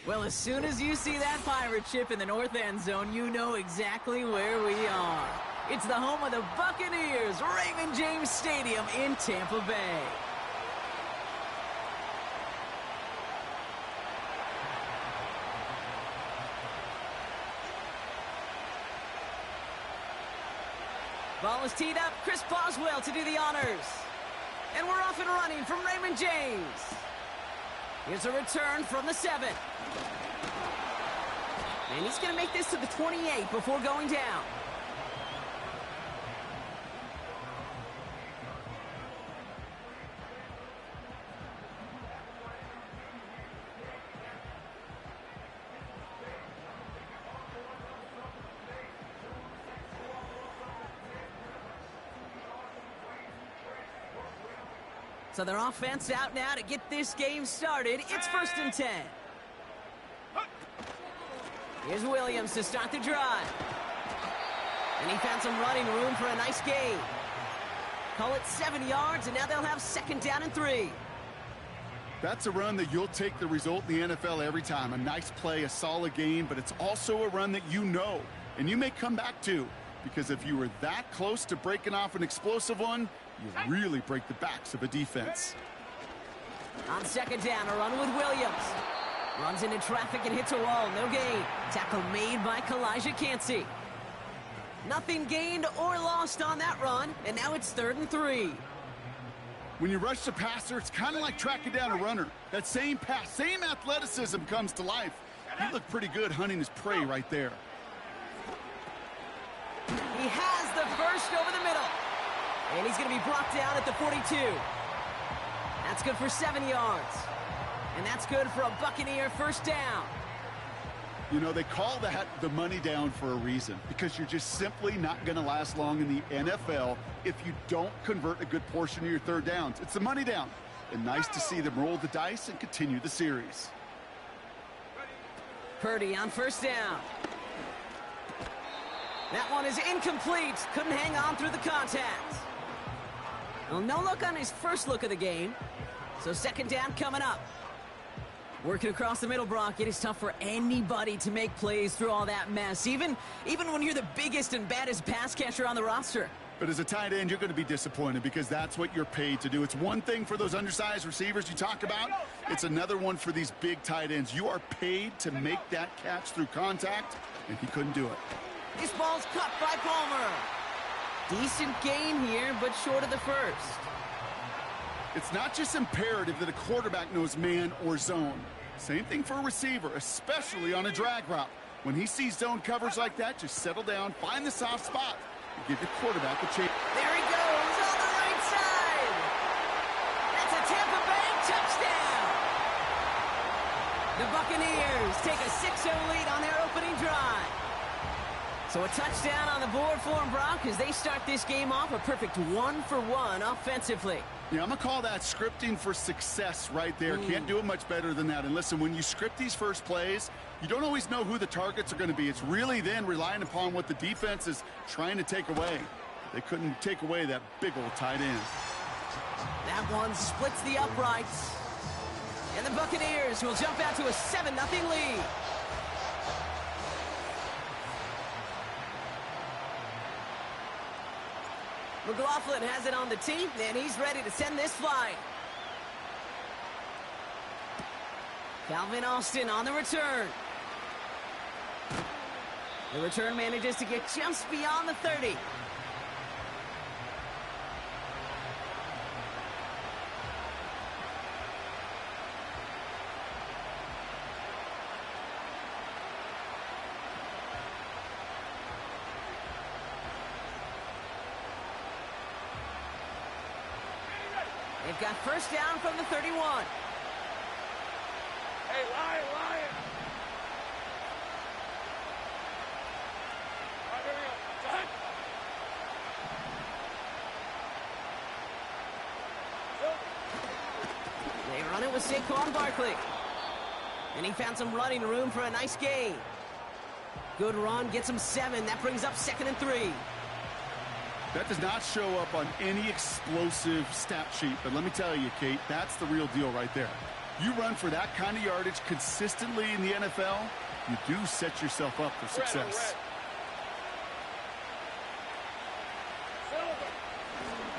Well, as soon as you see that pirate ship in the north end zone, you know exactly where we are. It's the home of the Buccaneers, Raymond James Stadium in Tampa Bay. Ball is teed up. Chris Boswell to do the honors. And we're off and running from Raymond James. Here's a return from the 7. And he's going to make this to the 28 before going down. So their offense out now to get this game started. It's 1st and 10. Here's Williams to start the drive. And he found some running room for a nice gain. Call it 7 yards, and now they'll have 2nd down and 3. That's a run that you'll take the result in the NFL every time. A nice play, a solid game, but it's also a run that you know, and you may come back to. Because if you were that close to breaking off an explosive one, you really break the backs of a defense. On 2nd down, a run with Williams. Runs into traffic and hits a wall. No gain. Tackle made by Kalijah Cansey. Nothing gained or lost on that run, and now it's 3rd and 3. When you rush the passer, it's kind of like tracking down a runner. That same pass, same athleticism comes to life. He looked pretty good hunting his prey right there. He has the first over the middle. And he's going to be brought down at the 42. That's good for 7 yards. And that's good for a Buccaneer 1st down. You know, they call that the money down for a reason, because you're just simply not going to last long in the NFL if you don't convert a good portion of your 3rd downs. It's the money down. And nice to see them roll the dice and continue the series. Purdy on 1st down. That one is incomplete. Couldn't hang on through the contact. Well, no look on his first look of the game. So 2nd down coming up. Working across the middle, Brock. It is tough for anybody to make plays through all that mess, even when you're the biggest and baddest pass catcher on the roster. But as a tight end, you're going to be disappointed because that's what you're paid to do. It's one thing for those undersized receivers you talk about. It's another one for these big tight ends. You are paid to make that catch through contact, and he couldn't do it. This ball's cut by Palmer. Decent gain here, but short of the 1st. It's not just imperative that a quarterback knows man or zone. Same thing for a receiver, especially on a drag route. When he sees zone coverage like that, just settle down, find the soft spot, and give your quarterback a chance. There he goes on the right side. That's a Tampa Bay touchdown. The Buccaneers take a 6-0 lead on their opening drive. So a touchdown on the board for them, Brock, as they start this game off a perfect 1-for-1 offensively. Yeah, I'm going to call that scripting for success right there. Can't do it much better than that. And listen, when you script these first plays, you don't always know who the targets are going to be. It's really then relying upon what the defense is trying to take away. They couldn't take away that big old tight end. That one splits the uprights. And the Buccaneers will jump out to a 7-0 lead. McLaughlin has it on the tee, and he's ready to send this flight. Calvin Austin on the return. The return manages to get just beyond the 30. They've got 1st down from the 31. Hey, Lion! All right, here we go. Done. They run it with Saquon Barkley. And he found some running room for a nice gain. Good run, gets him 7. That brings up 2nd and 3. That does not show up on any explosive stat sheet, but let me tell you, Kate, that's the real deal right there. You run for that kind of yardage consistently in the NFL, you do set yourself up for success.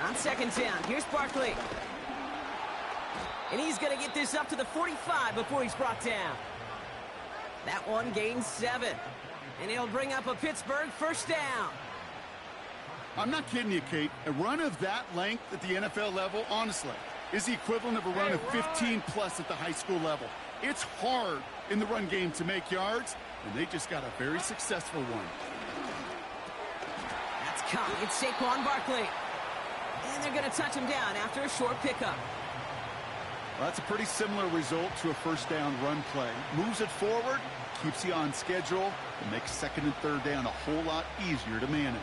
On second down, here's Barkley. And he's going to get this up to the 45 before he's brought down. That one gains 7. And it'll bring up a Pittsburgh first down. I'm not kidding you, Kate. A run of that length at the NFL level, honestly, is the equivalent of a run of 15-plus at the high school level. It's hard in the run game to make yards, and they just got a very successful one. That's caught. It's Saquon Barkley. And they're going to touch him down after a short pickup. Well, that's a pretty similar result to a first down run play. Moves it forward, keeps you on schedule, and makes second and third down a whole lot easier to manage.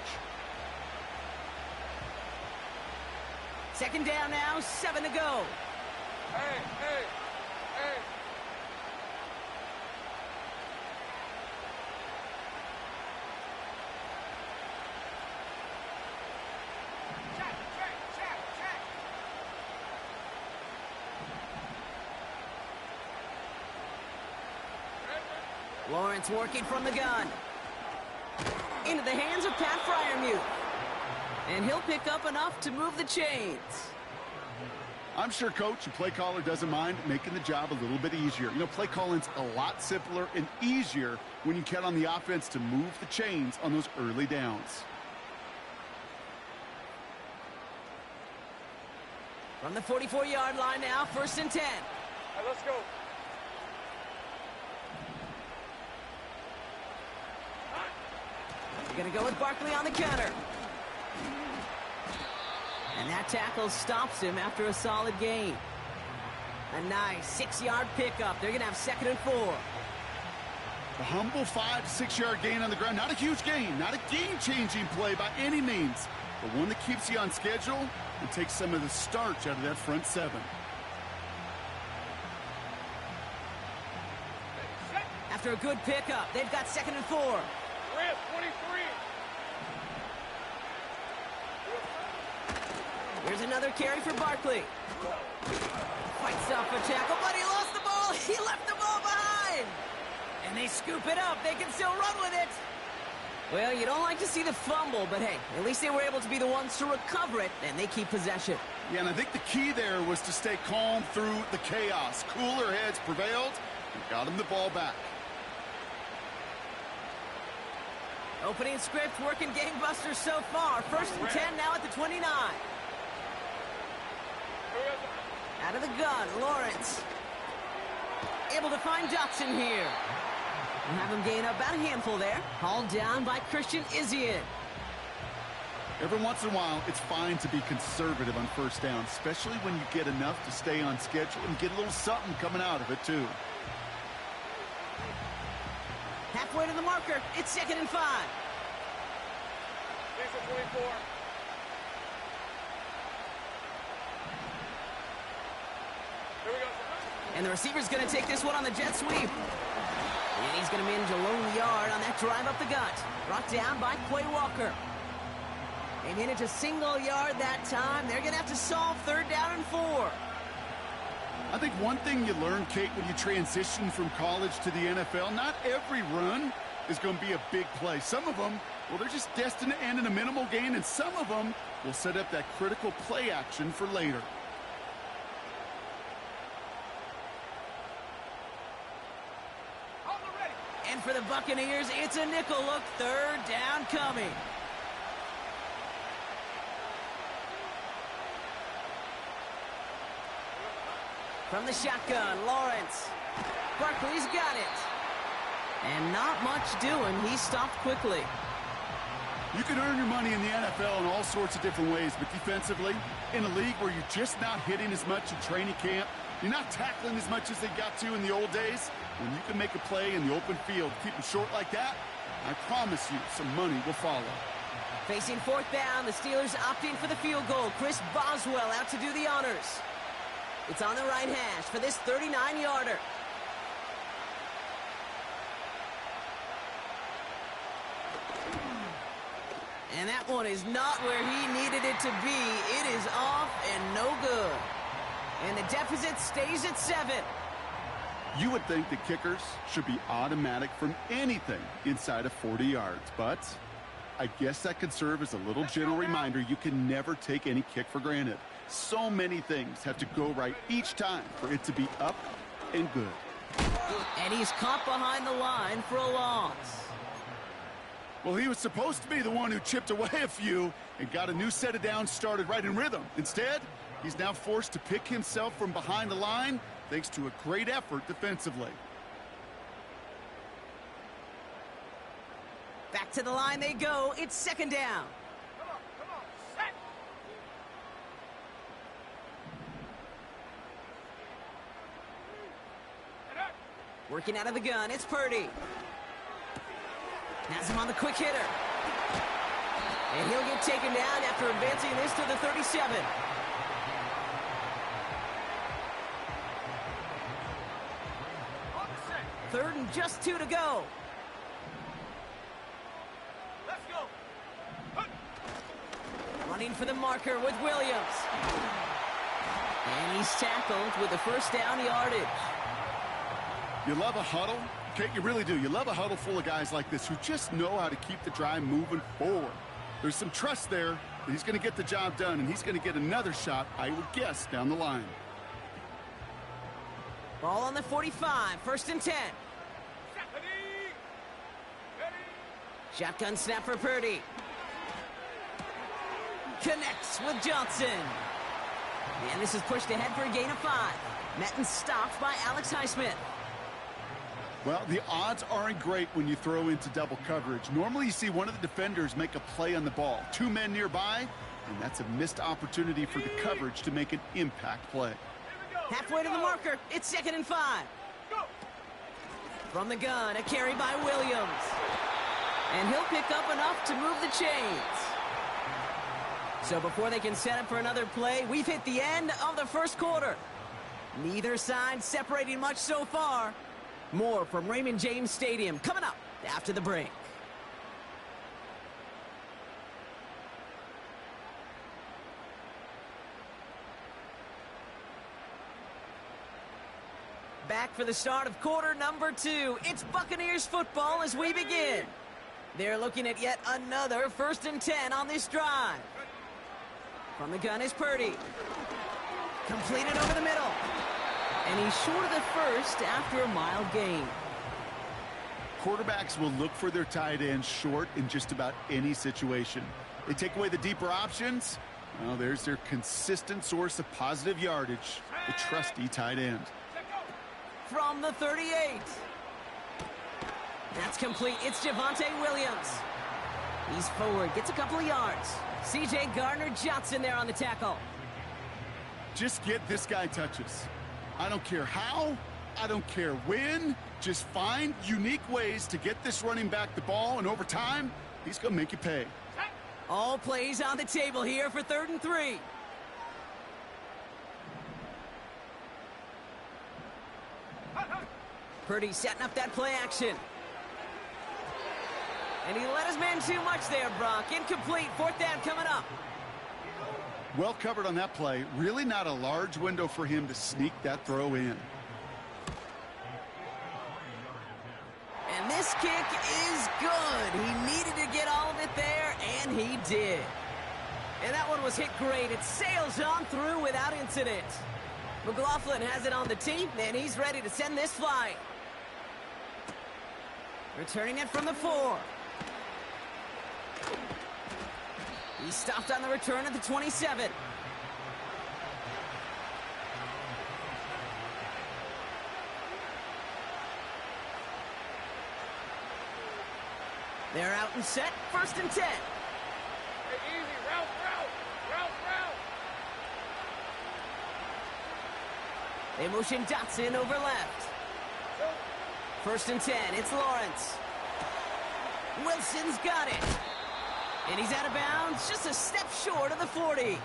Second down now, 7 to go. Hey, hey, hey. Check. Lawrence working from the gun. Into the hands of Pat Fryermuth. And he'll pick up enough to move the chains. I'm sure coach and play caller doesn't mind making the job a little bit easier. You know, play calling's a lot simpler and easier when you count on the offense to move the chains on those early downs. From the 44-yard line now, 1st and 10. Hey, let's go. They're going to go with Barkley on the counter. And that tackle stops him after a solid gain. A nice 6-yard pickup. They're going to have 2nd and 4. A humble 5 to 6 yard gain on the ground. Not a huge gain, not a game-changing play by any means, but one that keeps you on schedule and takes some of the starch out of that front 7. After a good pickup, they've got 2nd and 4. Red 23. Here's another carry for Barkley. Fights off a tackle, but he lost the ball. He left the ball behind. And they scoop it up. They can still run with it. Well, you don't like to see the fumble, but hey, at least they were able to be the ones to recover it, and they keep possession. Yeah, and I think the key there was to stay calm through the chaos. Cooler heads prevailed and got him the ball back. Opening script working gangbusters so far. 1st and 10 now at the 29. Out of the gun, Lawrence. Able to find Dotson here. We'll have him gain up about a handful there. Hauled down by Christian Izien. Every once in a while, it's fine to be conservative on 1st down, especially when you get enough to stay on schedule and get a little something coming out of it, too. Halfway to the marker. It's 2nd and 5. These are 24. Here we go. And the receiver's going to take this one on the jet sweep. And he's going to manage a lone yard on that drive up the gut. Brought down by Quay Walker. They manage a single yard that time. They're going to have to solve 3rd down and 4. I think one thing you learn, Kate, when you transition from college to the NFL, not every run is going to be a big play. Some of them, well, they're just destined to end in a minimal gain, and some of them will set up that critical play action for later. And for the Buccaneers, it's a nickel look. 3rd down coming. From the shotgun, Lawrence. Barkley's got it. And not much doing. He stopped quickly. You can earn your money in the NFL in all sorts of different ways, but defensively, in a league where you're just not hitting as much in training camp, you're not tackling as much as they got to in the old days, when you can make a play in the open field, keep them short like that, I promise you some money will follow. Facing 4th down, the Steelers opting for the field goal. Chris Boswell out to do the honors. It's on the right hash for this 39-yarder. And that one is not where he needed it to be. It is off and no good. And the deficit stays at 7. You would think that kickers should be automatic from anything inside of 40 yards, but I guess that could serve as a little gentle reminder you can never take any kick for granted. So many things have to go right each time for it to be up and good. And he's caught behind the line for a loss. Well, he was supposed to be the one who chipped away a few and got a new set of downs started right in rhythm. Instead, he's now forced to pick himself from behind the line thanks to a great effort defensively. Back to the line they go. It's second down. Come on, set. Working out of the gun, it's Purdy. Has him on the quick hitter. And he'll get taken down after advancing this to the 37. Third and just 2 to go. Let's go. Running for the marker with Williams. And he's tackled with the first down yardage. You love a huddle? Okay, you really do. You love a huddle full of guys like this who just know how to keep the drive moving forward. There's some trust there that he's going to get the job done, and he's going to get another shot, I would guess, down the line. Ball on the 45, first and 10. Shotgun snap for Purdy. Connects with Johnson. And this is pushed ahead for a gain of 5. Met and stopped by Alex Highsmith. Well, the odds aren't great when you throw into double coverage. Normally you see one of the defenders make a play on the ball. 2 men nearby, and that's a missed opportunity for the coverage to make an impact play. Halfway to the marker, it's second and 5. From the gun, a carry by Williams. And he'll pick up enough to move the chains. So before they can set up for another play, we've hit the end of the first quarter. Neither side separating much so far. More from Raymond James Stadium coming up after the break. Back for the start of quarter number 2. It's Buccaneers football as we begin. They're looking at yet another first and 10 on this drive. From the gun is Purdy. Completed over the middle. And he's short of the first after a mild gain. Quarterbacks will look for their tight ends short in just about any situation. They take away the deeper options. Well, there's their consistent source of positive yardage, the trusty tight end. From the 38. That's complete. It's Javonte Williams. He's forward, gets a couple of yards. C.J. Gardner-Johnson there on the tackle. Just get this guy touches. I don't care how, I don't care when. Just find unique ways to get this running back the ball, and over time, he's going to make you pay. All plays on the table here for 3rd and 3. Purdy setting up that play action. And he let his man too much there, Brock. Incomplete. 4th down coming up. Well covered on that play. Really not a large window for him to sneak that throw in. And this kick is good. He needed to get all of it there, and he did. And that one was hit great. It sails on through without incident. McLaughlin has it on the tee, and he's ready to send this flying. Returning it from the 4. He stopped on the return at the 27. They're out and set. 1st and 10. Hey, easy. Route. They motion Dotson over left. 1st and 10. It's Lawrence. Wilson's got it. And he's out of bounds, just a step short of the 40.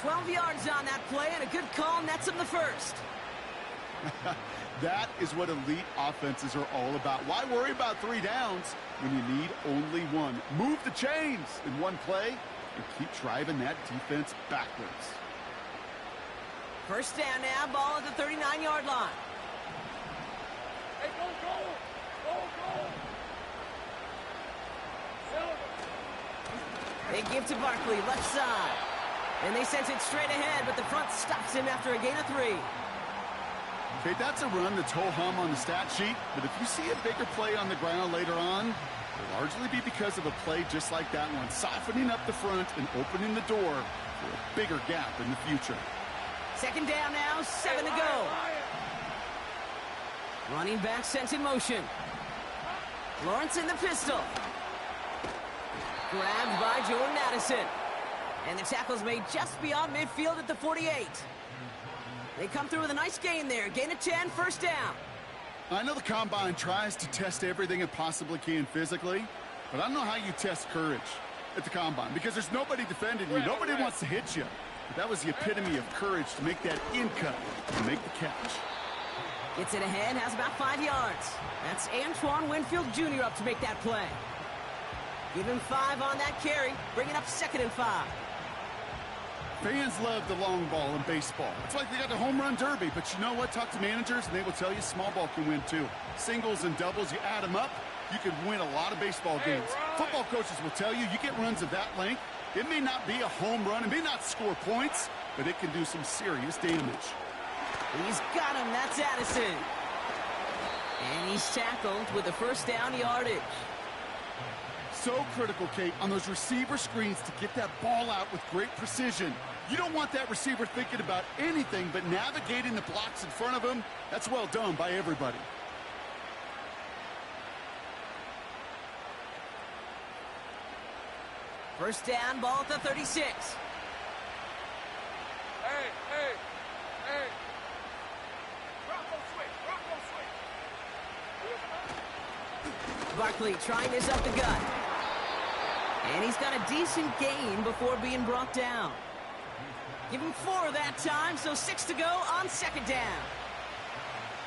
12 yards on that play, and a good call nets him the first. That is what elite offenses are all about. Why worry about 3 downs when you need only 1? Move the chains in one play and keep driving that defense backwards. 1st down now, ball at the 39-yard line. They give to Barkley, left side. And they sent it straight ahead, but the front stops him after a gain of 3. Okay, that's a run that's ho-hum on the stat sheet, but if you see a bigger play on the ground later on, it'll largely be because of a play just like that one, softening up the front and opening the door for a bigger gap in the future. Second down now, 7 to go. Running back sent in motion. Lawrence in the pistol. Grabbed by Jordan Addison. And the tackle's made just beyond midfield at the 48. They come through with a nice gain there. Gain of 10, first down. I know the Combine tries to test everything it possibly can physically, but I don't know how you test courage at the Combine because there's nobody defending you. Nobody wants to hit you. But that was the epitome of courage to make that in cut and make the catch. Gets it ahead, has about 5 yards. That's Antoine Winfield Jr. up to make that play. Give him 5 on that carry, bring it up 2nd and 5. Fans love the long ball in baseball. It's like they got the home run derby, but you know what? Talk to managers, and they will tell you small ball can win too. Singles and doubles, you add them up, you can win a lot of baseball games. Football coaches will tell you, you get runs of that length, it may not be a home run, it may not score points, but it can do some serious damage. He's got him, that's Addison. And he's tackled with a first down yardage. So critical, Kate, on those receiver screens to get that ball out with great precision. You don't want that receiver thinking about anything but navigating the blocks in front of him. That's well done by everybody. First down, ball at the 36. Hey. Bronco switch. Barkley trying this up the gut. And he's got a decent gain before being brought down. Give him 4 that time, so 6 to go on second down.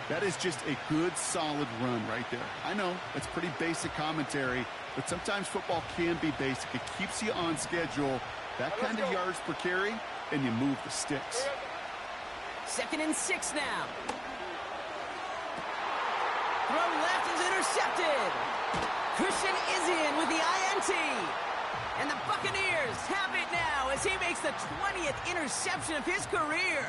That is just a good, solid run right there. I know, that's pretty basic commentary, but sometimes football can be basic. It keeps you on schedule, that kind of yards per carry, and you move the sticks. 2nd and 6 now. Throw left is intercepted. Christian Izien with the INT. And the Buccaneers have it now as he makes the 20th interception of his career.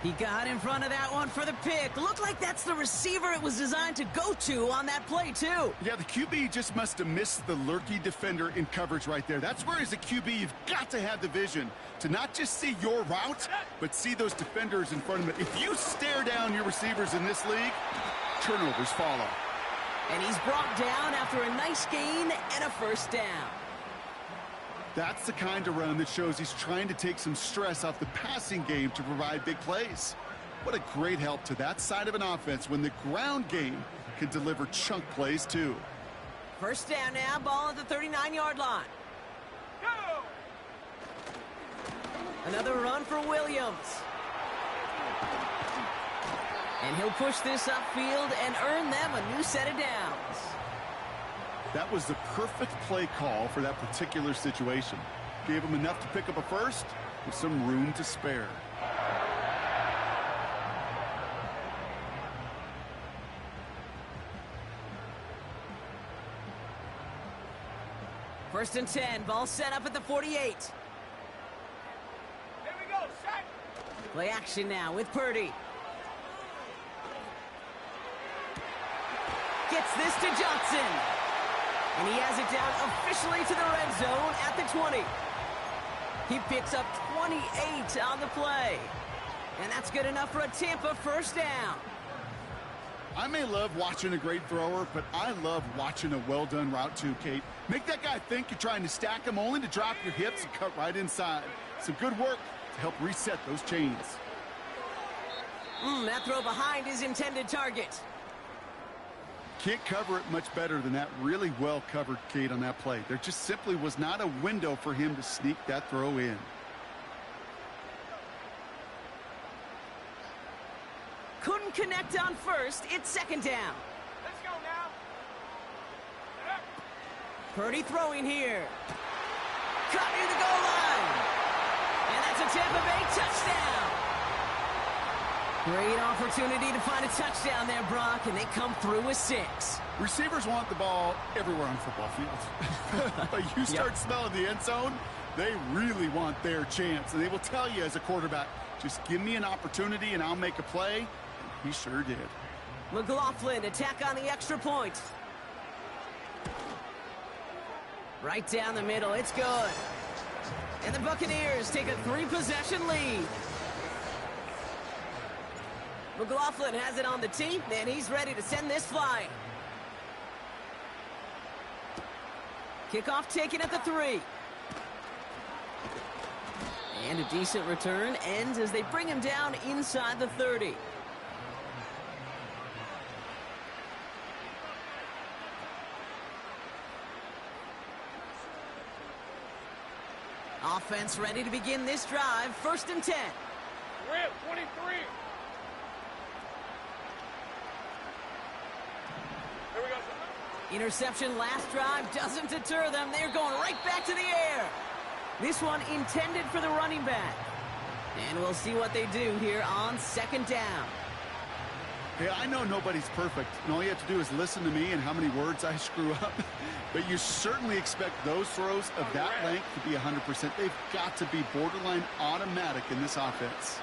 He got in front of that one for the pick. Looked like that's the receiver it was designed to go to on that play, too. Yeah, the QB just must have missed the lurky defender in coverage right there. That's where, as a QB, you've got to have the vision to not just see your route, but see those defenders in front of it. If you stare down your receivers in this league, turnovers follow. And he's brought down after a nice gain and a first down. That's the kind of run that shows he's trying to take some stress off the passing game to provide big plays. What a great help to that side of an offense when the ground game can deliver chunk plays too. First down now, ball at the 39-yard line. Go! Another run for Williams. And he'll push this upfield and earn them a new set of downs. That was the perfect play call for that particular situation. Gave him enough to pick up a first with some room to spare. First and 10, ball set up at the 48. Here we go, set! Play action now with Purdy. Gets this to Johnson. And he has it down officially to the red zone at the 20. He picks up 28 on the play. And that's good enough for a Tampa first down. I may love watching a great thrower, but I love watching a well-done route too, Kate. Make that guy think you're trying to stack him only to drop your hips and cut right inside. Some good work to help reset those chains. That throw behind his intended target. Can't cover it much better than that really well-covered Kate on that play. There just simply was not a window for him to sneak that throw in. Couldn't connect on first. It's second down. Let's go now! Purdy throwing here. Caught near the goal line. And that's a Tampa Bay touchdown. Great opportunity to find a touchdown there, Brock, and they come through with 6. Receivers want the ball everywhere on football fields. But you start smelling the end zone, they really want their chance. And they will tell you as a quarterback, just give me an opportunity and I'll make a play. And he sure did. McLaughlin attack on the extra point. Right down the middle, it's good. And the Buccaneers take a 3-possession lead. McLaughlin has it on the tee, and he's ready to send this flying. Kickoff taken at the 3. And a decent return ends as they bring him down inside the 30. Offense ready to begin this drive. 1st and 10. Rip, 23. Here we go. Interception last drive doesn't deter them. They're going right back to the air. This one intended for the running back. And we'll see what they do here on 2nd down. Hey, I know nobody's perfect, and all you have to do is listen to me and how many words I screw up. But you certainly expect those throws of that length to be 100%. They've got to be borderline automatic in this offense.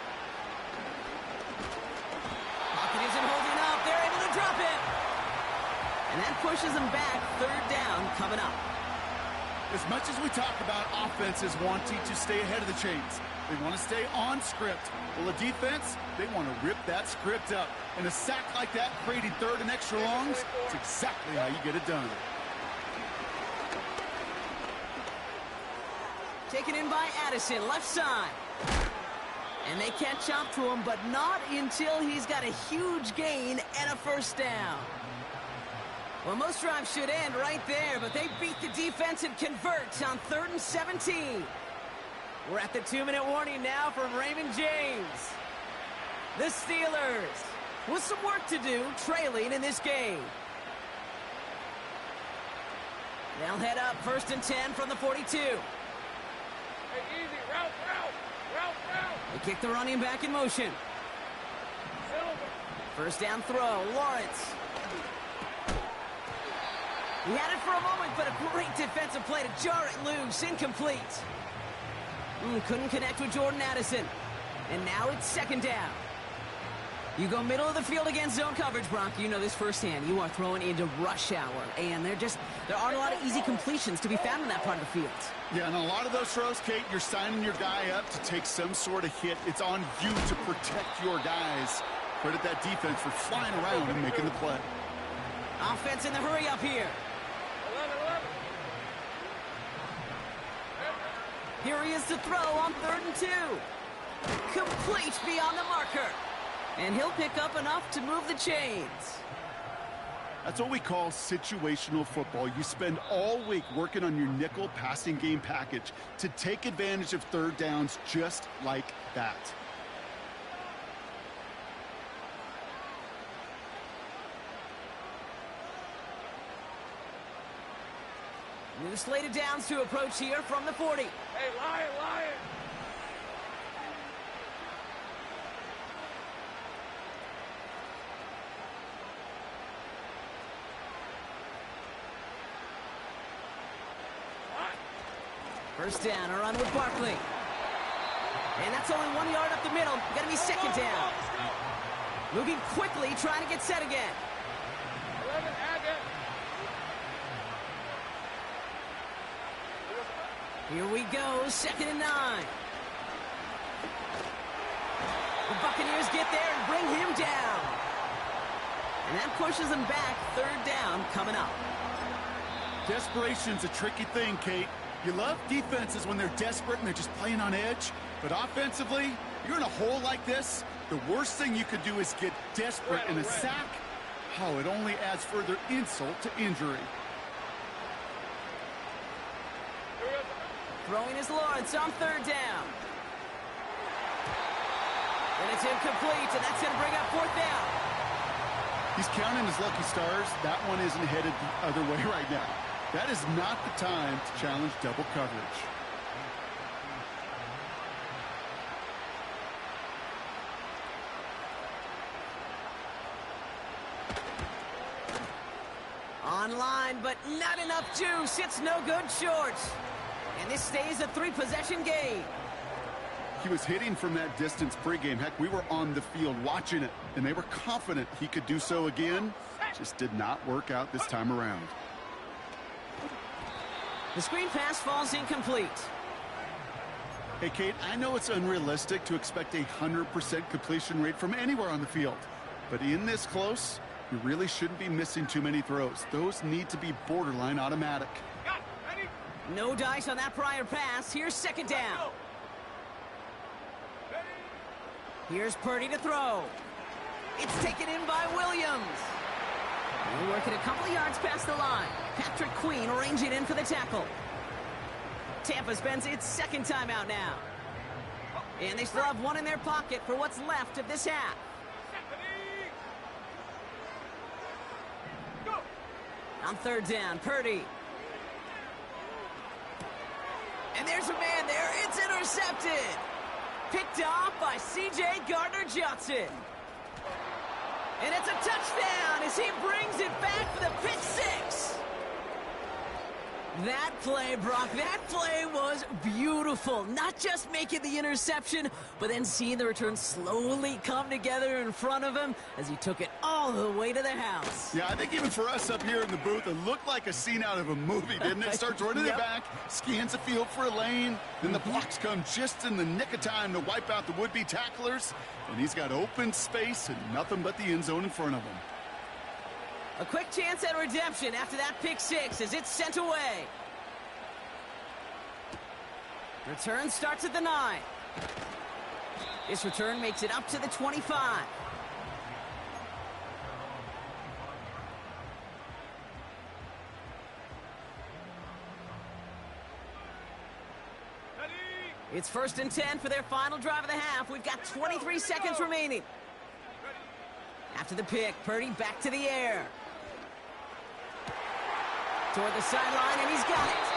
Pocket isn't holding up. They're able to drop it. And that pushes them back. 3rd down coming up. As much as we talk about offenses wanting to stay ahead of the chains, they want to stay on script. Well, the defense, they want to rip that script up. And a sack like that, creating 3rd and extra longs, it's exactly how you get it done. Taken in by Addison, left side. And they catch up to him, but not until he's got a huge gain and a 1st down. Well, most drives should end right there, but they beat the defense and convert on 3rd and 17. We're at the 2-minute warning now from Raymond James. The Steelers with some work to do, trailing in this game. They'll head up 1st and 10 from the 42. Hey, easy. Route. They kick the running back in motion. Silver. 1st down throw, Lawrence. He had it for a moment, but a great defensive play to jar it loose. Incomplete. Couldn't connect with Jordan Addison. And now it's 2nd down. You go middle of the field against zone coverage, Brock. You know this firsthand. You are throwing into rush hour. And there aren't a lot of easy completions to be found in that part of the field. Yeah, and a lot of those throws, Kate, you're signing your guy up to take some sort of hit. It's on you to protect your guys. Credit that defense for flying around and making the play. Offense in the hurry up here. 11. Here he is to throw on 3rd and 2. Complete beyond the marker. And he'll pick up enough to move the chains. That's what we call situational football. You spend all week working on your nickel passing game package to take advantage of 3rd downs just like that. New slated downs to approach here from the 40. Hey, Lion. First down, a run with Barkley. And that's only 1 yard up the middle. Got to be 2nd down. Moving quickly, trying to get set again. 11, Agate. Here we go, 2nd and 9. The Buccaneers get there and bring him down. And that pushes them back. 3rd down coming up. Desperation's a tricky thing, Kate. You love defenses when they're desperate and they're just playing on edge. But offensively, you're in a hole like this, the worst thing you could do is get desperate in a sack. Oh, it only adds further insult to injury. Throwing is Lawrence on 3rd down. And it's incomplete, and that's going to bring up 4th down. He's counting his lucky stars. That one isn't headed the other way right now. That is not the time to challenge double coverage. One line, but not enough juice. It's no good short. And this stays a 3-possession game. He was hitting from that distance pregame. Heck, we were on the field watching it, and they were confident he could do so again. Just did not work out this time around. The screen pass falls incomplete. Hey, Kate, I know it's unrealistic to expect a 100% completion rate from anywhere on the field. But in this close, you really shouldn't be missing too many throws. Those need to be borderline automatic. No dice on that prior pass. Here's second down. Here's Purdy to throw. It's taken in by Williams. We're working a couple of yards past the line. Patrick Queen arranging in for the tackle. Tampa spends its second timeout now. And they still have one in their pocket for what's left of this half. On third down, Purdy. And there's a man there. It's intercepted. Picked off by C.J. Gardner-Johnson. And it's a touchdown as he brings it back for the pick six. That play, Brock, that play was beautiful. Not just making the interception, but then seeing the return slowly come together in front of him as he took it all the way to the house. Yeah, I think even for us up here in the booth, it looked like a scene out of a movie, didn't it? Starts running it back, scans the field for a lane, then the blocks come just in the nick of time to wipe out the would-be tacklers, and he's got open space and nothing but the end zone in front of him. A quick chance at redemption after that pick six as it's sent away. Return starts at the 9. This return makes it up to the 25. It's 1st and 10 for their final drive of the half. We've got 23 seconds remaining. After the pick, Purdy back to the air. Toward the sideline, and he's got it.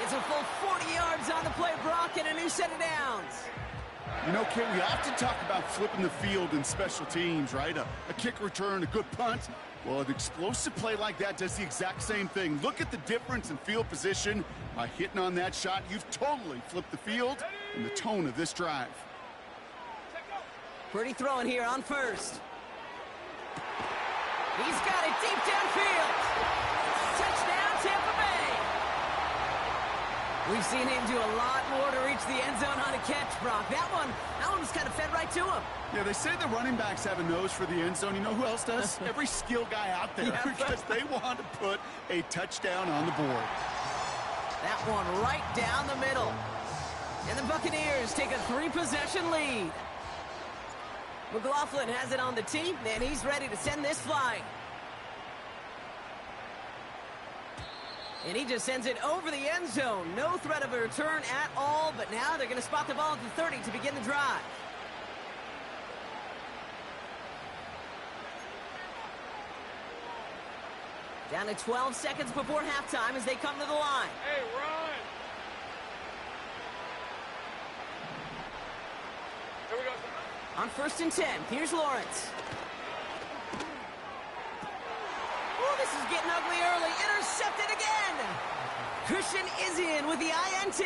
It's a full 40 yards on the play, Brock, and a new set of downs. You know, Kate, we often talk about flipping the field in special teams, right? A kick return, a good punt. Well, an explosive play like that does the exact same thing. Look at the difference in field position. By hitting on that shot, you've totally flipped the field and the tone of this drive. Purdy throwing here on first. He's got it deep downfield. Touchdown, Tampa Bay. We've seen him do a lot more to reach the end zone on a catch, Brock. That one was kind of fed right to him. Yeah, they say the running backs have a nose for the end zone. You know who else does? Every skill guy out there, because they want to put a touchdown on the board. That one right down the middle. And the Buccaneers take a 3-possession lead. McLaughlin has it on the tee, and he's ready to send this flying. And he just sends it over the end zone. No threat of a return at all, but now they're going to spot the ball at the 30 to begin the drive. Down to 12 seconds before halftime as they come to the line. Hey, run! Here we go. On 1st and 10, here's Lawrence. Oh, this is getting ugly early. Intercepted again. Christian is in with the INT.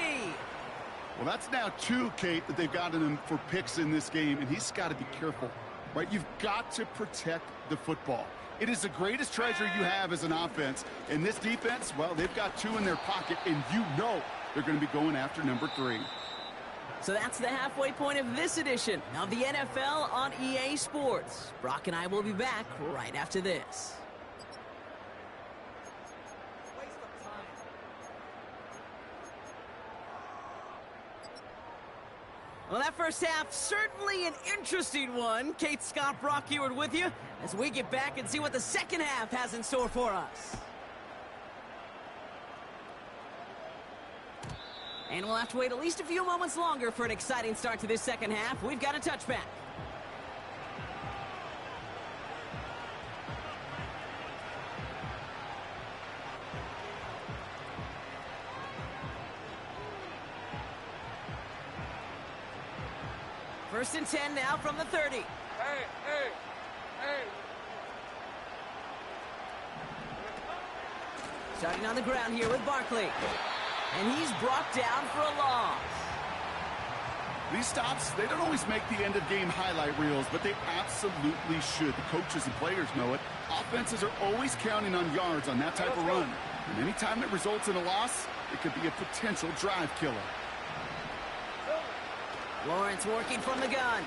Well, that's now 2, Kate, that they've gotten him for picks in this game, and he's got to be careful, right? You've got to protect the football. It is the greatest treasure you have as an offense. And this defense, well, they've got 2 in their pocket, and you know they're going to be going after number 3. So that's the halfway point of this edition of the NFL on EA Sports. Brock and I will be back right after this. Well, that first half, certainly an interesting one. Kate, Scott, Brock Eward with you as we get back and see what the second half has in store for us. And we'll have to wait at least a few moments longer for an exciting start to this second half. We've got a touchback. First and 10 now from the 30. Hey! Starting on the ground here with Barkley. And he's brought down for a loss. These stops, they don't always make the end-of-game highlight reels, but they absolutely should. The coaches and players know it. Offenses are always counting on yards on that type of run. And anytime it results in a loss, it could be a potential drive killer. Lawrence working from the gun.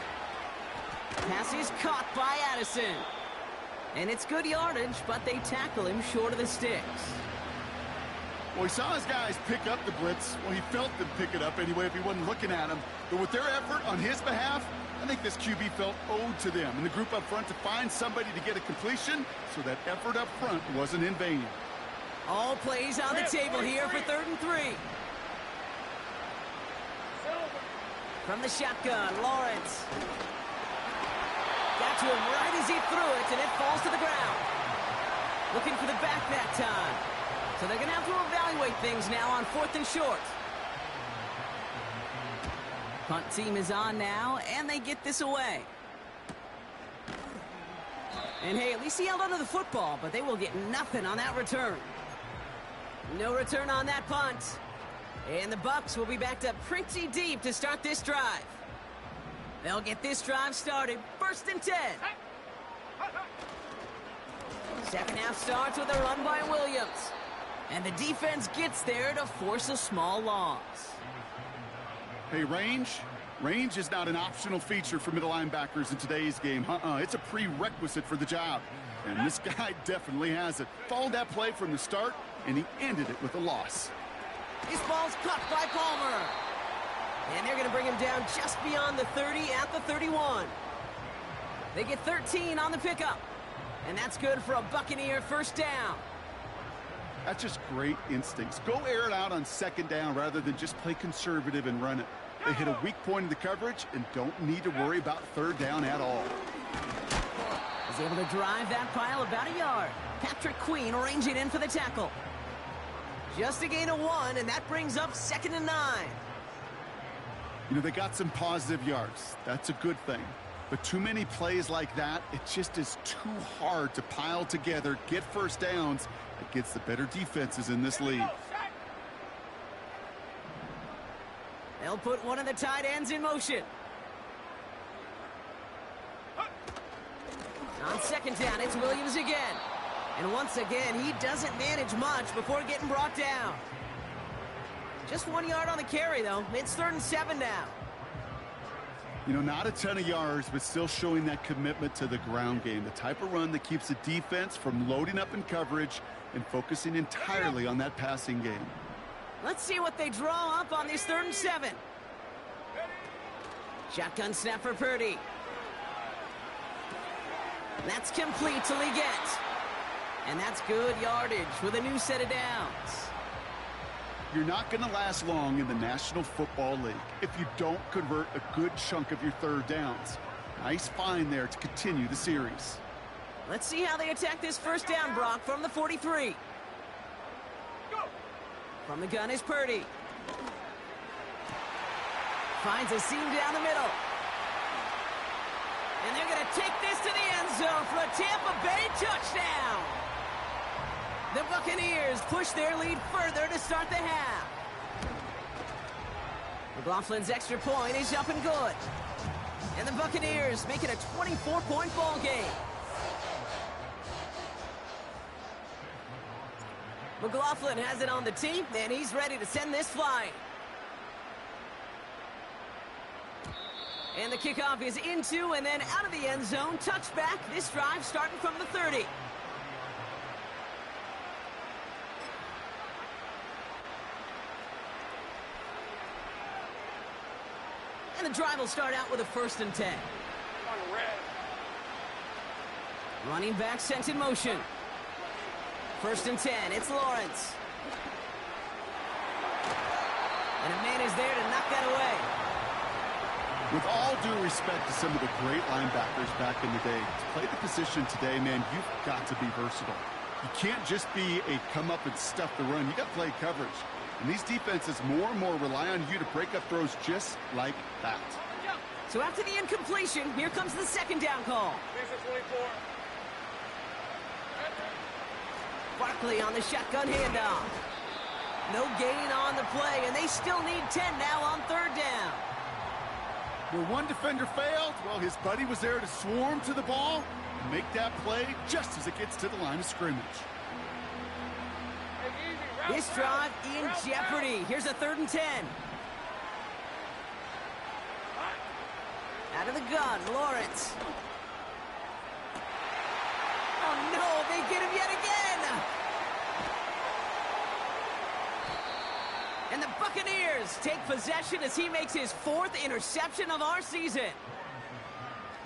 Pass is caught by Addison. And it's good yardage, but they tackle him short of the sticks. Well, he saw his guys pick up the blitz. Well, he felt them pick it up anyway if he wasn't looking at him. But with their effort on his behalf, I think this QB felt owed to them and the group up front to find somebody to get a completion, so that effort up front wasn't in vain. All plays on the table here for 3rd and 3. From the shotgun, Lawrence. Got to him right as he threw it, and it falls to the ground. Looking for the back that time. So they're going to have to evaluate things now on 4th and short. Punt team is on now, and they get this away. And hey, at least he held onto the football, but they will get nothing on that return. No return on that punt. And the Bucs will be backed up pretty deep to start this drive. They'll get this drive started. 1st and 10. Second half starts with a run by Williams. And the defense gets there to force a small loss. Hey, range is not an optional feature for middle linebackers in today's game. It's a prerequisite for the job. And this guy definitely has it. Followed that play from the start, and he ended it with a loss. This ball's caught by Palmer. And they're going to bring him down just beyond the 30 at the 31. They get 13 on the pickup. And that's good for a Buccaneer 1st down. That's just great instincts. Go air it out on 2nd down rather than just play conservative and run it. They hit a weak point in the coverage and don't need to worry about 3rd down at all. He's able to drive that pile about a yard. Patrick Queen arranging in for the tackle. Just a gain of 1, and that brings up 2nd and 9. You know, they got some positive yards. That's a good thing. But too many plays like that, it just is too hard to pile together, get 1st downs against the better defenses in this league. They'll put one of the tight ends in motion. On 2nd down, it's Williams again. And once again, he doesn't manage much before getting brought down. Just 1 yard on the carry, though. It's 3rd and 7 now. You know, not a ton of yards, but still showing that commitment to the ground game. The type of run that keeps the defense from loading up in coverage and focusing entirely on that passing game. Let's see what they draw up on this 3rd and 7. Shotgun snap for Purdy. That's complete to Leggett. And that's good yardage with a new set of downs. You're not going to last long in the National Football League if you don't convert a good chunk of your 3rd downs. Nice find there to continue the series. Let's see how they attack this 1st down, Brock, from the 43. From the gun is Purdy. Finds a seam down the middle. And they're going to take this to the end zone for a Tampa Bay touchdown. The Buccaneers push their lead further to start the half. McLaughlin's extra point is up and good. And the Buccaneers make it a 24-point ball game. McLaughlin has it on the tee, and he's ready to send this flying. And the kickoff is into and then out of the end zone. Touchback, this drive starting from the 30. And the drive will start out with a 1st and 10. Running back sent in motion. 1st and 10, it's Lawrence. And a man is there to knock that away. With all due respect to some of the great linebackers back in the day, to play the position today, man, you've got to be versatile. You can't just be a come up and stuff the run. You got to play coverage. And these defenses more and more rely on you to break up throws just like that. So after the incompletion, here comes the 2nd down call. Barkley on the shotgun handoff. No gain on the play, and they still need 10 now on third down. Where one defender failed, well, his buddy was there to swarm to the ball and make that play just as it gets to the line of scrimmage. This drive in jeopardy. Here's a 3rd and 10. Out of the gun, Lawrence. Oh, no, they get him yet again. And the Buccaneers take possession as he makes his 4th interception of our season.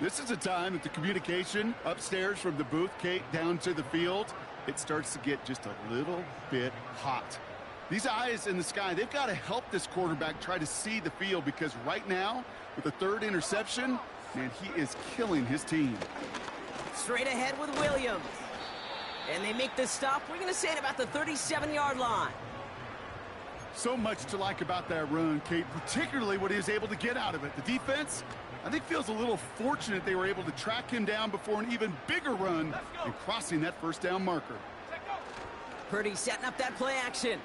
This is a time that the communication upstairs from the booth, Kate, down to the field, it starts to get just a little bit hot. These eyes in the sky, they've got to help this quarterback try to see the field, because right now, with the 3rd interception, man, he is killing his team. Straight ahead with Williams. And they make the stop, we're going to say at about the 37-yard line. So much to like about that run, Kate, particularly what he was able to get out of it. The defense, I think, feels a little fortunate they were able to track him down before an even bigger run and crossing that 1st down marker. Purdy setting up that play action.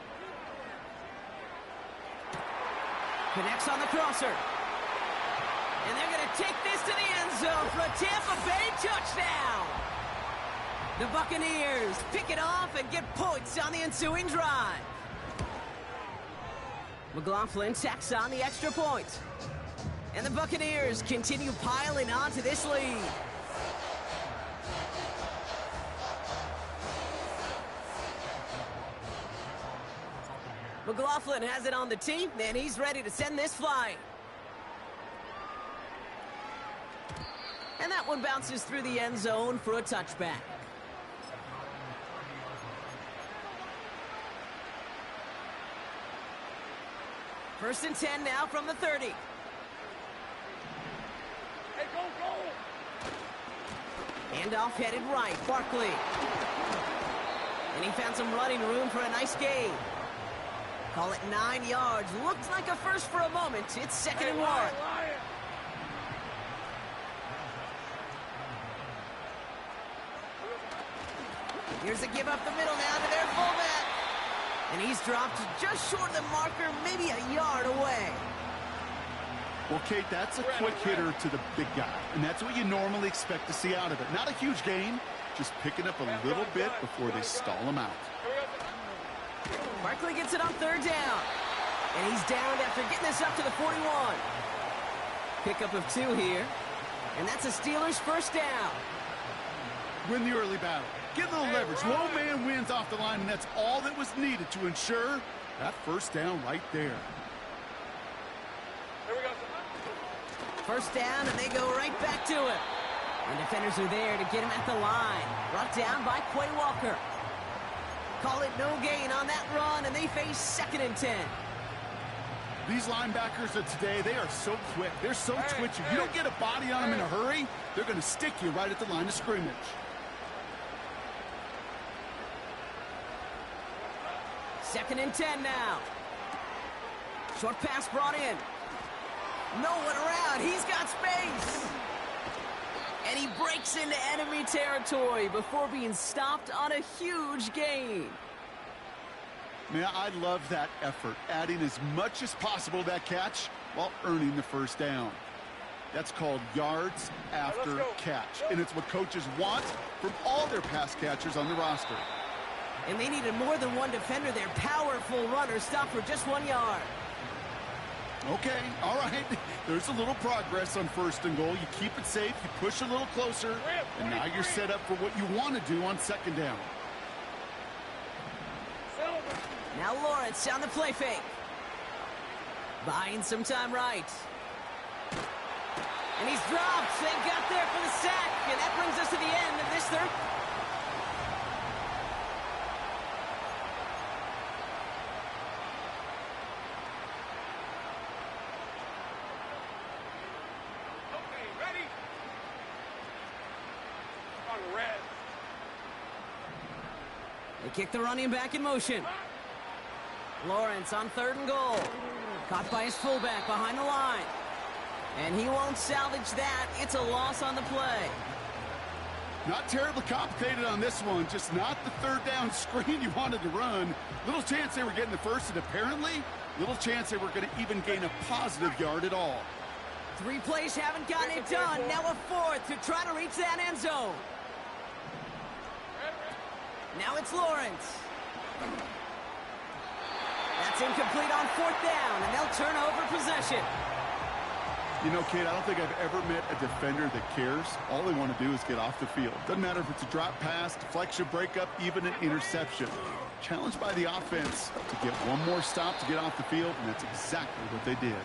Connects on the crosser. And they're going to take this to the end zone for a Tampa Bay touchdown. The Buccaneers pick it off and get points on the ensuing drive. McLaughlin tacks on the extra point. And the Buccaneers continue piling on to this lead. McLaughlin has it on the tee, and he's ready to send this flying. And that one bounces through the end zone for a touchback. First and 10 now from the 30. Hey, go! Handoff headed right, Barkley. And he found some running room for a nice gain. Call it 9 yards. Looked like a first for a moment. It's 2nd and 1. Here's a give up the middle now to their fullback. And he's dropped just short of the marker, maybe a yard away. Well, Kate, that's a quick hitter to the big guy, and that's what you normally expect to see out of it. Not a huge gain, just picking up a little bit before they stall him out. Barkley gets it on 3rd down. And he's downed after getting this up to the 41. Pickup of 2 here. And that's a Steelers 1st down. Win the early battle. Get a little leverage. Low man wins off the line, and that's all that was needed to ensure that 1st down right there. Here we go. 1st down, and they go right back to it. And defenders are there to get him at the line. Brought down by Quay Walker. Call it no gain on that run, and they face 2nd and 10. These linebackers of today, they are so quick. They're so twitchy. You don't get a body on them in a hurry, they're going to stick you right at the line of scrimmage. Second and 10 now. Short pass brought in. No one around. He's got space. And he breaks into enemy territory before being stopped on a huge gain. Man, I love that effort, adding as much as possible to that catch while earning the 1st down. That's called yards after catch, and it's what coaches want from all their pass catchers on the roster. And they needed more than one defender. Their powerful runner stopped for just 1 yard. Okay, all right. There's a little progress on 1st and goal. You keep it safe, you push a little closer, and now you're set up for what you want to do on 2nd down. Now Lawrence on the play fake. Buying some time right. And he's dropped. They got there for the sack, and that brings us to the end of this 3rd. They kick the running back in motion. Lawrence on 3rd and goal. Caught by his fullback behind the line. And he won't salvage that. It's a loss on the play. Not terribly complicated on this one, just not the third down screen you wanted to run. Little chance they were getting the first, and apparently, little chance they were going to even gain a positive yard at all. 3 plays haven't gotten it done. Now a 4th to try to reach that end zone. Now it's Lawrence. That's incomplete on 4th down, and they'll turn over possession. You know, kid, I don't think I've ever met a defender that cares. All they want to do is get off the field. Doesn't matter if it's a drop pass, deflection, breakup, even an interception. Challenged by the offense to get one more stop to get off the field, and that's exactly what they did.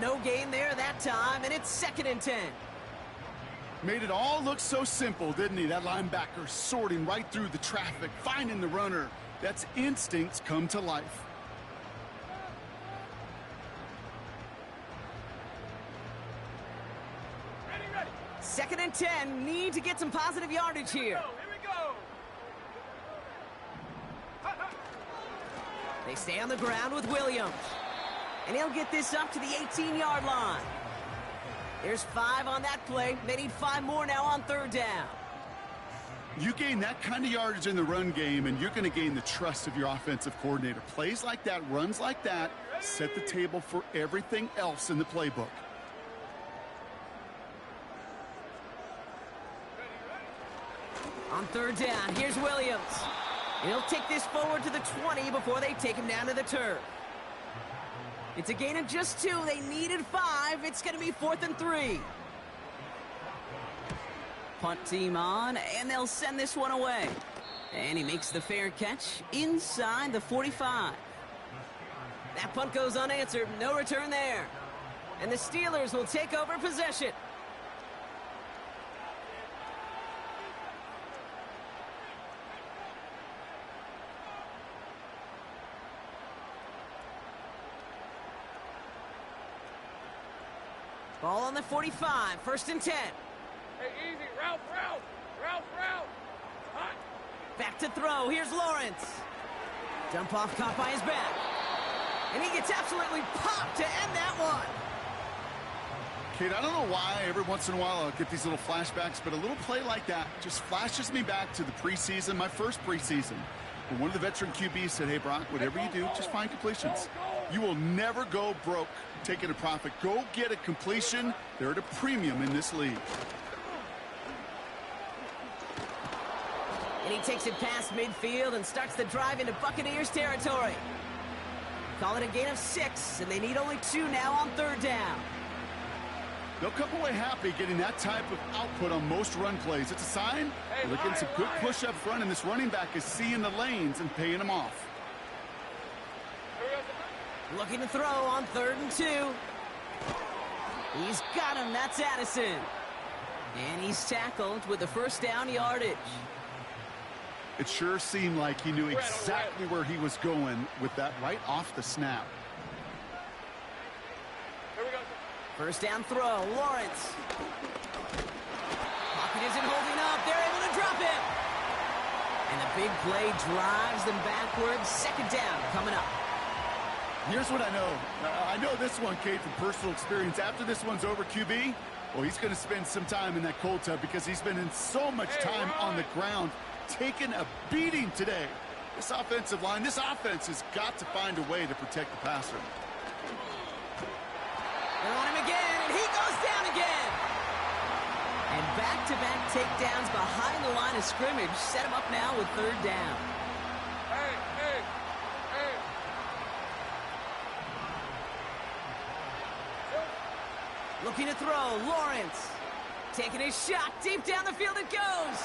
No gain there that time, and it's 2nd and 10. Made it all look so simple, didn't he? That linebacker sorting right through the traffic, finding the runner. That's instincts come to life. Ready. 2nd and 10. Need to get some positive yardage here. Here we go. They stay on the ground with Williams. And he'll get this up to the 18-yard line. There's 5 on that play. They need 5 more now on 3rd down. You gain that kind of yardage in the run game, and you're going to gain the trust of your offensive coordinator. Plays like that, runs like that, set the table for everything else in the playbook. On 3rd down, here's Williams. He'll take this forward to the 20 before they take him down to the turf. It's a gain of just 2. They needed 5. It's going to be 4th and 3. Punt team on, and they'll send this one away. And he makes the fair catch inside the 45. That punt goes unanswered. No return there. And the Steelers will take over possession. Ball on the 45, 1st and 10. Hey, easy. Route. Hot. Back to throw. Here's Lawrence. Dump off caught by his back. And he gets absolutely popped to end that one. Kid, I don't know why every once in a while I'll get these little flashbacks, but a little play like that just flashes me back to the preseason, my first preseason. And one of the veteran QBs said, hey, Brock, whatever you do, just find completions. You will never go broke taking a profit. Go get a completion. They're at a premium in this league. And he takes it past midfield and starts the drive into Buccaneers territory. Call it a gain of 6, and they need only 2 now on 3rd down. They'll come away happy getting that type of output on most run plays. It's a sign they're getting some good push up front, and this running back is seeing the lanes and paying them off. Looking to throw on 3rd and 2. He's got him. That's Addison. And he's tackled with the 1st down yardage. It sure seemed like he knew exactly where he was going with that right off the snap. Here we go. 1st down throw. Lawrence. Pocket isn't holding up. They're able to drop him. And the big play drives them backwards. 2nd down coming up. Here's what I know. I know this one came from personal experience. After this one's over, QB, well, he's going to spend some time in that cold tub because he's been in so much time on the ground, taking a beating today. This offensive line, this offense has got to find a way to protect the passer. They're on him again, and he goes down again. And back-to-back takedowns behind the line of scrimmage set him up now with 3rd down. Hey. Looking to throw, Lawrence. Taking his shot, deep down the field it goes.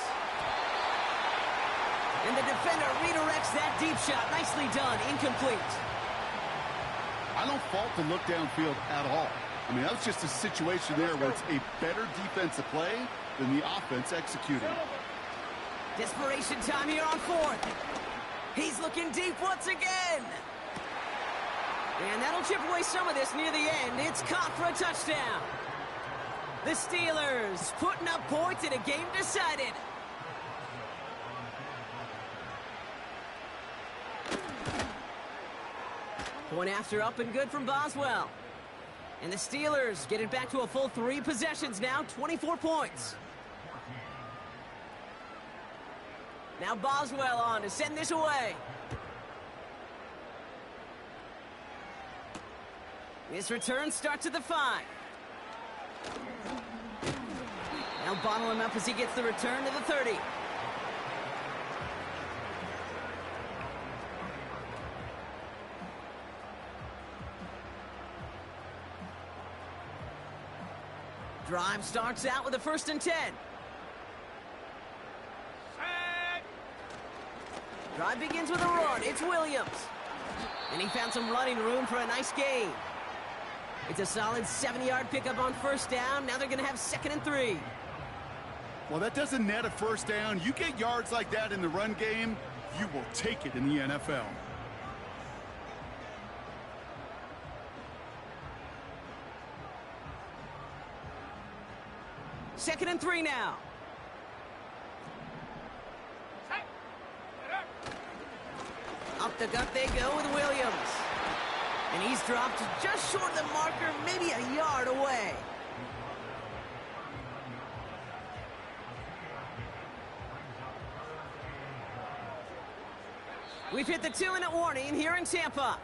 And the defender redirects that deep shot. Nicely done, incomplete. I don't fault the look downfield at all. I mean, that was just a situation there where it's a better defensive play than the offense executing. Desperation time here on 4th. He's looking deep once again. And that'll chip away some of this near the end. It's caught for a touchdown. The Steelers putting up points in a game decided. Point after up and good from Boswell. And the Steelers get it back to a full 3 possessions now, 24 points. Now Boswell on to send this away. This return starts at the 5. Now bottle him up as he gets the return to the 30. Drive starts out with a 1st and 10. Drive begins with a run. It's Williams. And he found some running room for a nice gain. It's a solid 70-yard pickup on 1st down. Now they're going to have 2nd and 3. Well, that doesn't net a 1st down. You get yards like that in the run game, you will take it in the NFL. Second and 3 now. Up the gut they go with Williams. And he's dropped just short of the marker, maybe a yard away. We've hit the 2-minute warning here in Tampa.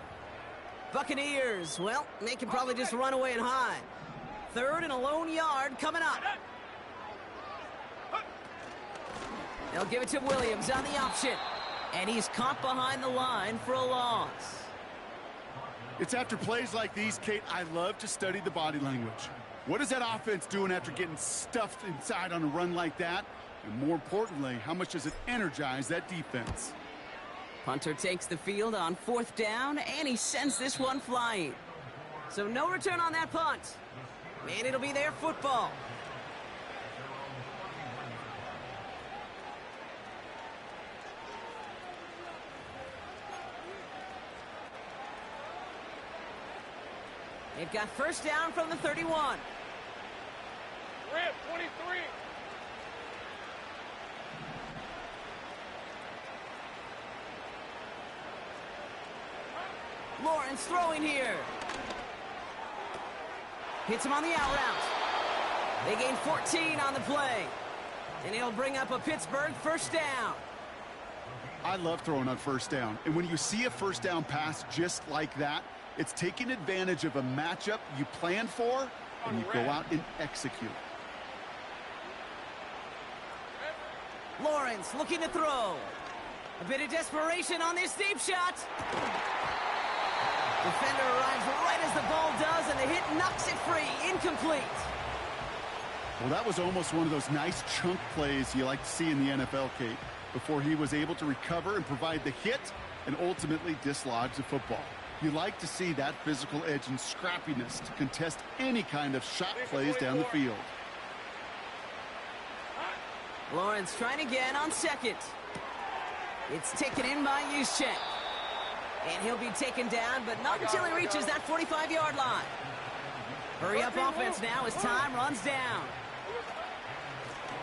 Buccaneers, well, they can probably just run away and hide. 3rd and a lone yard coming up. They'll give it to Williams on the option. And he's caught behind the line for a loss. It's after plays like these, Kate, I love to study the body language. What is that offense doing after getting stuffed inside on a run like that? And more importantly, how much does it energize that defense? Punter takes the field on 4th down, and he sends this one flying. So no return on that punt. And it'll be their football. They've got 1st down from the 31. Rip, 23. Lawrence throwing here. Hits him on the out route. They gain 14 on the play. And it'll bring up a Pittsburgh 1st down. I love throwing on 1st down. And when you see a 1st down pass just like that, it's taking advantage of a matchup you plan for, and you go out and execute. Lawrence looking to throw. A bit of desperation on this deep shot. Defender arrives right as the ball does, and the hit knocks it free. Incomplete. Well, that was almost one of those nice chunk plays you like to see in the NFL, Kate, before he was able to recover and provide the hit and ultimately dislodge the football. You like to see that physical edge and scrappiness to contest any kind of shot plays down the field. Lawrence trying again on 2nd. It's taken in by Juszczyk. And he'll be taken down, but not until he reaches that 45-yard line. Hurry up offense now as time runs down.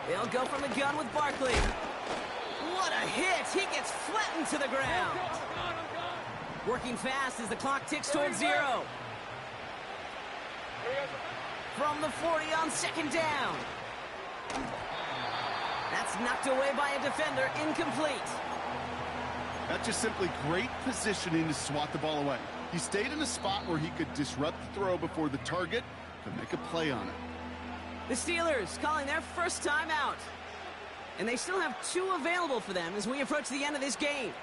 They'll go from the gun with Barkley. What a hit! He gets flattened to the ground. Working fast as the clock ticks towards 0. From the 40 on 2nd down. That's knocked away by a defender, incomplete. That's just simply great positioning to swat the ball away. He stayed in a spot where he could disrupt the throw before the target could make a play on it. The Steelers calling their 1st time out. And they still have 2 available for them as we approach the end of this game.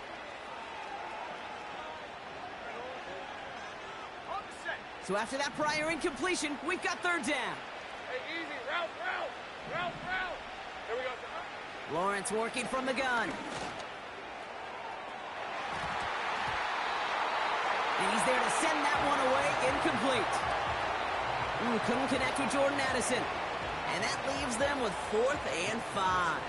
So after that prior incompletion, we've got 3rd down. Hey, easy. Route. Here we go. Lawrence working from the gun. And he's there to send that one away, incomplete. Couldn't connect with Jordan Addison. And that leaves them with 4th and 5.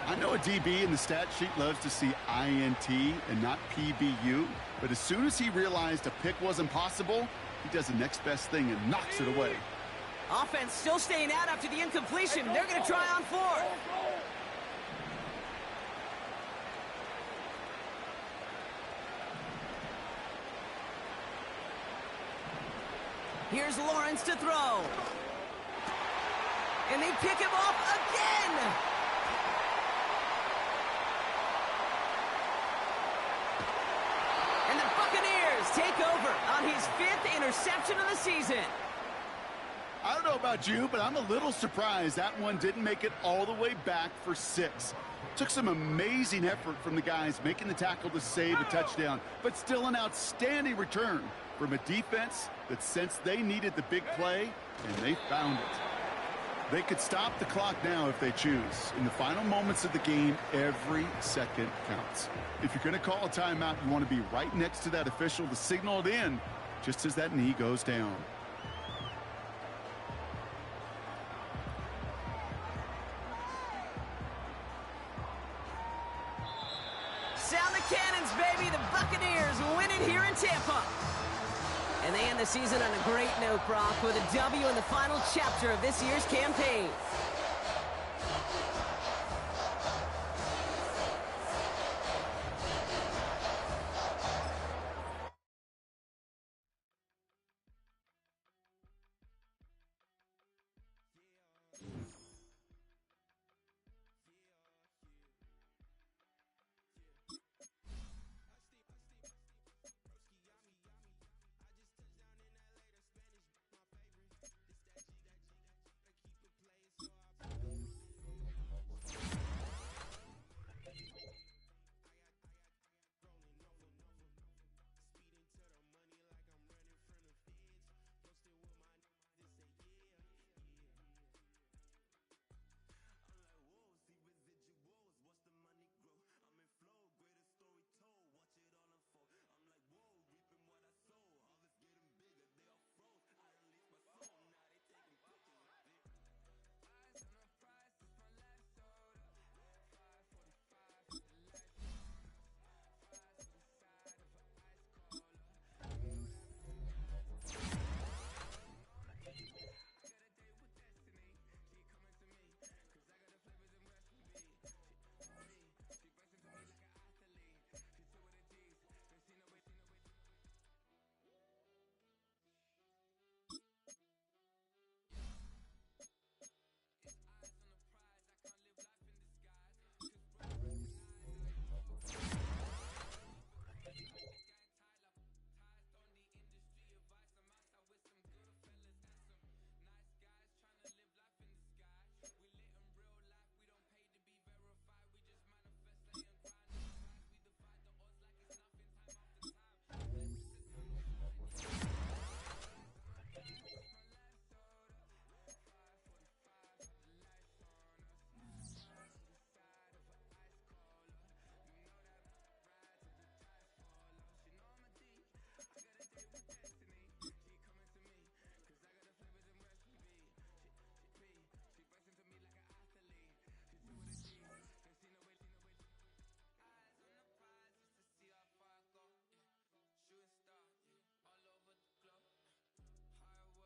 I know a DB in the stat sheet loves to see INT and not PBU, but as soon as he realized a pick wasn't possible, he does the next best thing and knocks it away. Offense still staying out after the incompletion. They're going to try on 4th. Here's Lawrence to throw. And they pick him off again. take over on his 5th interception of the season. I don't know about you, but I'm a little surprised that one didn't make it all the way back for 6. Took some amazing effort from the guys making the tackle to save a touchdown, but still an outstanding return from a defense that sensed they needed the big play, and they found it. They could stop the clock now if they choose. In the final moments of the game, every second counts. If you're going to call a timeout, you want to be right next to that official to signal it in just as that knee goes down. Sound the cannons, baby. The Buccaneers win it here in Tampa. And they end the season on a great note, Brock, with a W in the final chapter of this year's campaign.